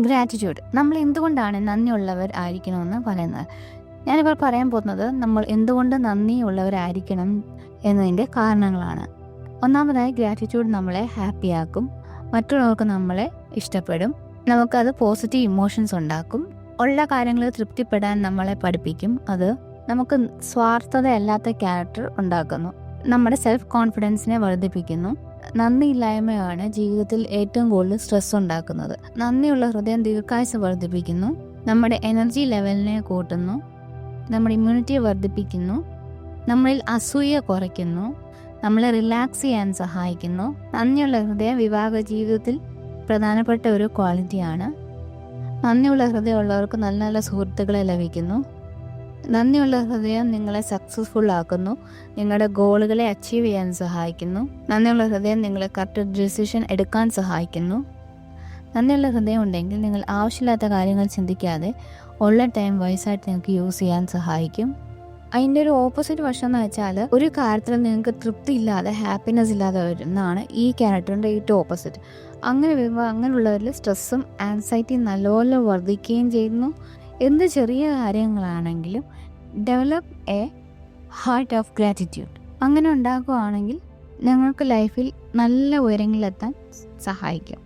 Gratitude. നമ്മൾ എന്തുകൊണ്ടാണ് നന്ദിയുള്ളവർ ആയിരിക്കണമെന്ന് പറയുന്നത്. ഞാനിപ്പോൾ പറയാൻ പോകുന്നത് നമ്മൾ എന്തുകൊണ്ട് നന്ദിയുള്ളവരായിരിക്കണം എന്നതിൻ്റെ കാരണങ്ങളാണ്. ഒന്നാമതായി, ഗ്രാറ്റിറ്റ്യൂഡ് നമ്മളെ ഹാപ്പിയാക്കും. മറ്റുള്ളവർക്ക് നമ്മളെ ഇഷ്ടപ്പെടും. നമുക്കത് പോസിറ്റീവ് ഇമോഷൻസ് ഉണ്ടാക്കും. ഉള്ള കാര്യങ്ങളിൽ തൃപ്തിപ്പെടാൻ നമ്മളെ പഠിപ്പിക്കും. അത് നമുക്ക് സ്വാർത്ഥതയല്ലാത്ത ക്യാരക്ടർ ഉണ്ടാക്കുന്നു. നമ്മുടെ സെൽഫ് കോൺഫിഡൻസിനെ വർദ്ധിപ്പിക്കുന്നു. നന്ദിയില്ലായ്മയാണ് ജീവിതത്തിൽ ഏറ്റവും കൂടുതൽ സ്ട്രെസ് ഉണ്ടാക്കുന്നത്. നന്ദിയുള്ള ഹൃദയം ദീർഘായുസ്സ് വർദ്ധിപ്പിക്കുന്നു. നമ്മുടെ എനർജി ലെവലിനെ കൂട്ടുന്നു. നമ്മുടെ ഇമ്മ്യൂണിറ്റിയെ വർദ്ധിപ്പിക്കുന്നു. നമ്മളിൽ അസൂയ കുറയ്ക്കുന്നു. നമ്മളെ റിലാക്സ് ചെയ്യാൻ സഹായിക്കുന്നു. നന്ദിയുള്ള ഹൃദയം വിവാഹ ജീവിതത്തിൽ പ്രധാനപ്പെട്ട ഒരു ക്വാളിറ്റിയാണ്. നന്ദിയുള്ള ഹൃദയമുള്ളവർക്ക് നല്ല നല്ല സുഹൃത്തുക്കളെ ലഭിക്കുന്നു. നന്ദിയുള്ള ഹൃദയം നിങ്ങളെ സക്സസ്ഫുൾ ആക്കുന്നു. നിങ്ങളുടെ ഗോളുകളെ അച്ചീവ് ചെയ്യാൻ സഹായിക്കുന്നു. നന്ദിയുള്ള ഹൃദയം നിങ്ങളെ കറക്റ്റ് ഡിസിഷൻ എടുക്കാൻ സഹായിക്കുന്നു. നന്ദിയുള്ള ഹൃദയം ഉണ്ടെങ്കിൽ നിങ്ങൾ ആവശ്യമില്ലാത്ത കാര്യങ്ങൾ ചിന്തിക്കാതെ ഉള്ള ടൈം വൈസായിട്ട് നിങ്ങൾക്ക് യൂസ് ചെയ്യാൻ സഹായിക്കും. അതിൻ്റെ ഒരു ഓപ്പോസിറ്റ് വശം എന്ന് വെച്ചാൽ, ഒരു കാര്യത്തിൽ നിങ്ങൾക്ക് തൃപ്തി ഇല്ലാതെ ഹാപ്പിനെസ് ഇല്ലാതെ വരുന്നതാണ് ഈ ക്യാരക്ടറിൻ്റെ ഏറ്റവും ഓപ്പോസിറ്റ്. അങ്ങനെ വരുമ്പോൾ അങ്ങനെയുള്ളവരിൽ സ്ട്രെസ്സും ആൻസൈറ്റിയും നല്ലപോലെ വർദ്ധിക്കുകയും ചെയ്യുന്നു. എന്ത് ചെറിയ കാര്യങ്ങളാണെങ്കിലും develop A heart of gratitude. അങ്ങനെ ഉണ്ടാക്കുകയാണെങ്കിൽ ഞങ്ങൾക്ക് ലൈഫിൽ നല്ല ഉയരങ്ങളിലെത്താൻ സഹായിക്കും.